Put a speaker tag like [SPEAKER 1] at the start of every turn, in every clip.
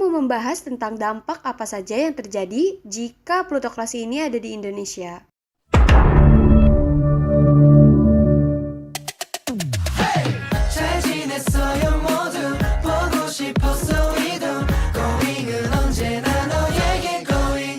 [SPEAKER 1] mau membahas tentang dampak apa saja yang terjadi jika plutokrasi ini ada di Indonesia.
[SPEAKER 2] 잘 지냈어요 모두 보고 싶었어 이도 고잉은 언제나 너에게 고잉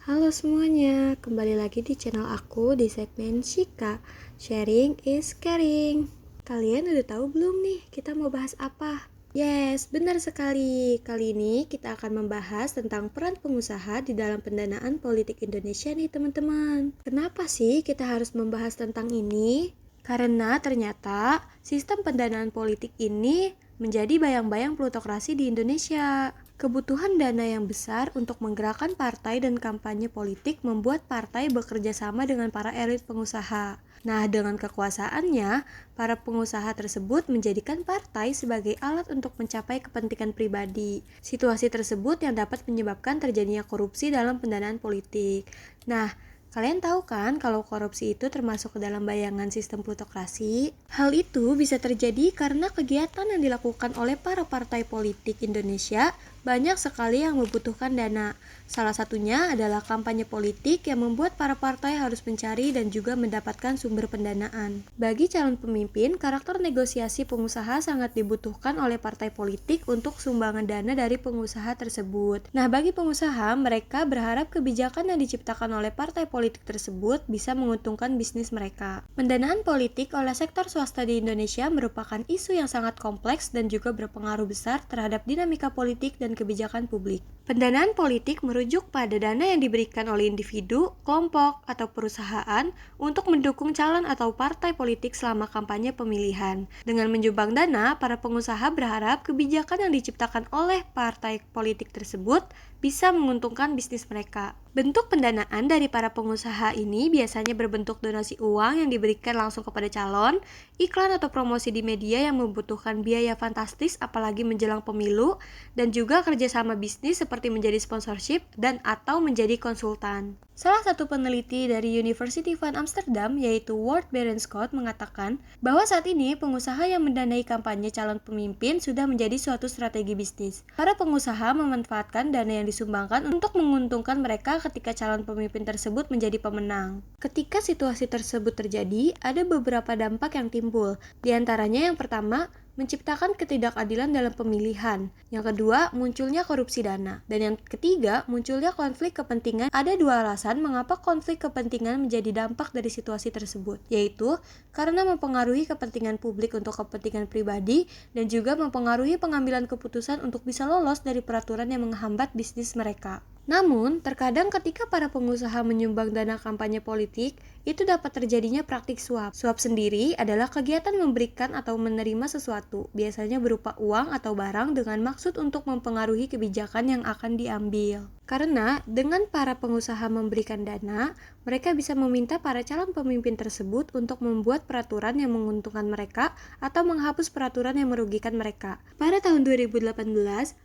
[SPEAKER 1] Halo semuanya, kembali lagi di channel aku di segmen Shika, Sharing is Caring. Kalian udah tahu belum nih kita mau bahas apa? Yes, benar sekali. Kali ini kita akan membahas tentang peran pengusaha di dalam pendanaan politik Indonesia nih teman-teman. Kenapa sih kita harus membahas tentang ini? Karena ternyata sistem pendanaan politik ini menjadi bayang-bayang plutokrasi di Indonesia. Kebutuhan dana yang besar untuk menggerakkan partai dan kampanye politik membuat partai bekerja sama dengan para elit pengusaha. Nah, dengan kekuasaannya, para pengusaha tersebut menjadikan partai sebagai alat untuk mencapai kepentingan pribadi. Situasi tersebut yang dapat menyebabkan terjadinya korupsi dalam pendanaan politik. Nah, kalian tahu kan kalau korupsi itu termasuk ke dalam bayangan sistem plutokrasi? Hal itu bisa terjadi karena kegiatan yang dilakukan oleh para partai politik Indonesia banyak sekali yang membutuhkan dana. Salah satunya adalah kampanye politik yang membuat para partai harus mencari dan juga mendapatkan sumber pendanaan. Bagi calon pemimpin, karakter negosiasi pengusaha sangat dibutuhkan oleh partai politik untuk sumbangan dana dari pengusaha tersebut. Nah, bagi pengusaha, mereka berharap kebijakan yang diciptakan oleh partai politik tersebut bisa menguntungkan bisnis mereka. Pendanaan politik oleh sektor swasta di Indonesia merupakan isu yang sangat kompleks dan juga berpengaruh besar terhadap dinamika politik dan kebijakan publik. Pendanaan politik merujuk pada dana yang diberikan oleh individu, kelompok, atau perusahaan untuk mendukung calon atau partai politik selama kampanye pemilihan. Dengan menyumbang dana, para pengusaha berharap kebijakan yang diciptakan oleh partai politik tersebut bisa menguntungkan bisnis mereka. Bentuk pendanaan dari para pengusaha ini biasanya berbentuk donasi uang yang diberikan langsung kepada calon, iklan atau promosi di media yang membutuhkan biaya fantastis apalagi menjelang pemilu, dan juga kerjasama bisnis seperti menjadi sponsorship dan atau menjadi konsultan. Salah satu peneliti dari University van Amsterdam yaitu Ward Berenscott mengatakan bahwa saat ini pengusaha yang mendanai kampanye calon pemimpin sudah menjadi suatu strategi bisnis. Para pengusaha memanfaatkan dana yang disumbangkan untuk menguntungkan mereka ketika calon pemimpin tersebut menjadi pemenang. Ketika situasi tersebut terjadi, ada beberapa dampak yang timbul. Di antaranya yang pertama, menciptakan ketidakadilan dalam pemilihan. Yang kedua, munculnya korupsi dana. Dan yang ketiga, munculnya konflik kepentingan. Ada dua alasan mengapa konflik kepentingan menjadi dampak dari situasi tersebut, yaitu karena mempengaruhi kepentingan publik untuk kepentingan pribadi dan juga mempengaruhi pengambilan keputusan untuk bisa lolos dari peraturan yang menghambat bisnis mereka. Namun, terkadang ketika para pengusaha menyumbang dana kampanye politik, itu dapat terjadinya praktik suap. Suap sendiri adalah kegiatan memberikan atau menerima sesuatu, biasanya berupa uang atau barang dengan maksud untuk mempengaruhi kebijakan yang akan diambil. Karena dengan para pengusaha memberikan dana, mereka bisa meminta para calon pemimpin tersebut untuk membuat peraturan yang menguntungkan mereka atau menghapus peraturan yang merugikan mereka. Pada tahun 2018,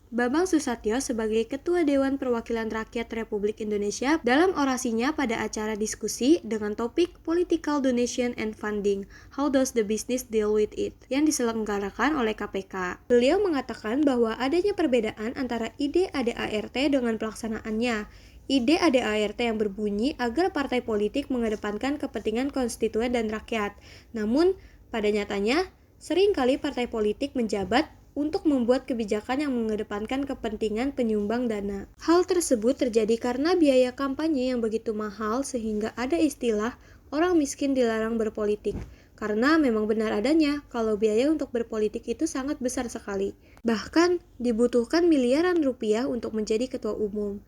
[SPEAKER 1] Bambang Susatyo sebagai Ketua Dewan Perwakilan Rakyat Republik Indonesia dalam orasinya pada acara diskusi dengan topik Political Donation and Funding, How Does the Business Deal with It, yang diselenggarakan oleh KPK. Beliau mengatakan bahwa adanya perbedaan antara ide ADART dengan pelaksanaannya. Ide ADART yang berbunyi agar partai politik mengedepankan kepentingan konstituen dan rakyat. Namun, pada nyatanya, seringkali partai politik menjabat untuk membuat kebijakan yang mengedepankan kepentingan penyumbang dana. Hal tersebut terjadi karena biaya kampanye yang begitu mahal sehingga ada istilah orang miskin dilarang berpolitik. Karena memang benar adanya kalau biaya untuk berpolitik itu sangat besar sekali. Bahkan dibutuhkan miliaran rupiah untuk menjadi ketua umum.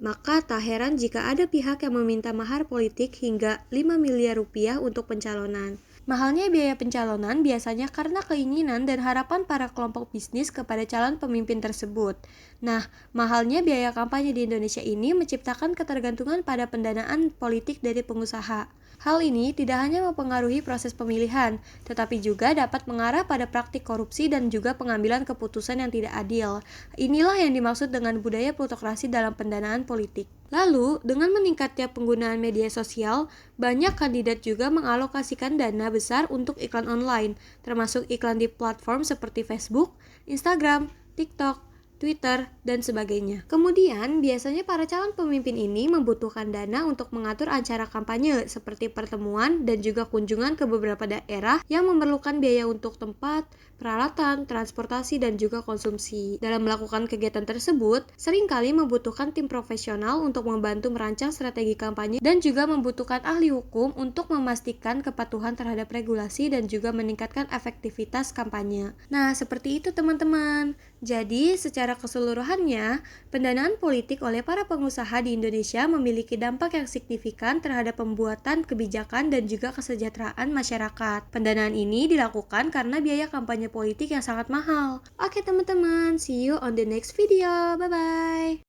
[SPEAKER 1] Maka tak heran jika ada pihak yang meminta mahar politik hingga 5 miliar rupiah untuk pencalonan. Mahalnya biaya pencalonan biasanya karena keinginan dan harapan para kelompok bisnis kepada calon pemimpin tersebut. Nah, mahalnya biaya kampanye di Indonesia ini menciptakan ketergantungan pada pendanaan politik dari pengusaha. Hal ini tidak hanya mempengaruhi proses pemilihan, tetapi juga dapat mengarah pada praktik korupsi dan juga pengambilan keputusan yang tidak adil. Inilah yang dimaksud dengan budaya plutokrasi dalam pendanaan politik. Lalu, dengan meningkatnya penggunaan media sosial, banyak kandidat juga mengalokasikan dana besar untuk iklan online, termasuk iklan di platform seperti Facebook, Instagram, TikTok, Twitter, dan sebagainya. Kemudian, biasanya para calon pemimpin ini membutuhkan dana untuk mengatur acara kampanye seperti pertemuan dan juga kunjungan ke beberapa daerah yang memerlukan biaya untuk tempat, peralatan, transportasi, dan juga konsumsi. Dalam melakukan kegiatan tersebut, seringkali membutuhkan tim profesional untuk membantu merancang strategi kampanye dan juga membutuhkan ahli hukum untuk memastikan kepatuhan terhadap regulasi dan juga meningkatkan efektivitas kampanye. Nah, seperti itu teman-teman. Jadi, secara keseluruhannya, pendanaan politik oleh para pengusaha di Indonesia memiliki dampak yang signifikan terhadap pembuatan kebijakan dan juga kesejahteraan masyarakat. Pendanaan ini dilakukan karena biaya kampanye politik yang sangat mahal. Oke teman-teman, see you on the next video. Bye-bye.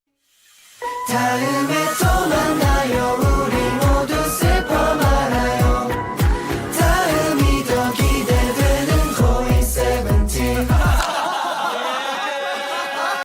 [SPEAKER 2] 다음에 또 만나요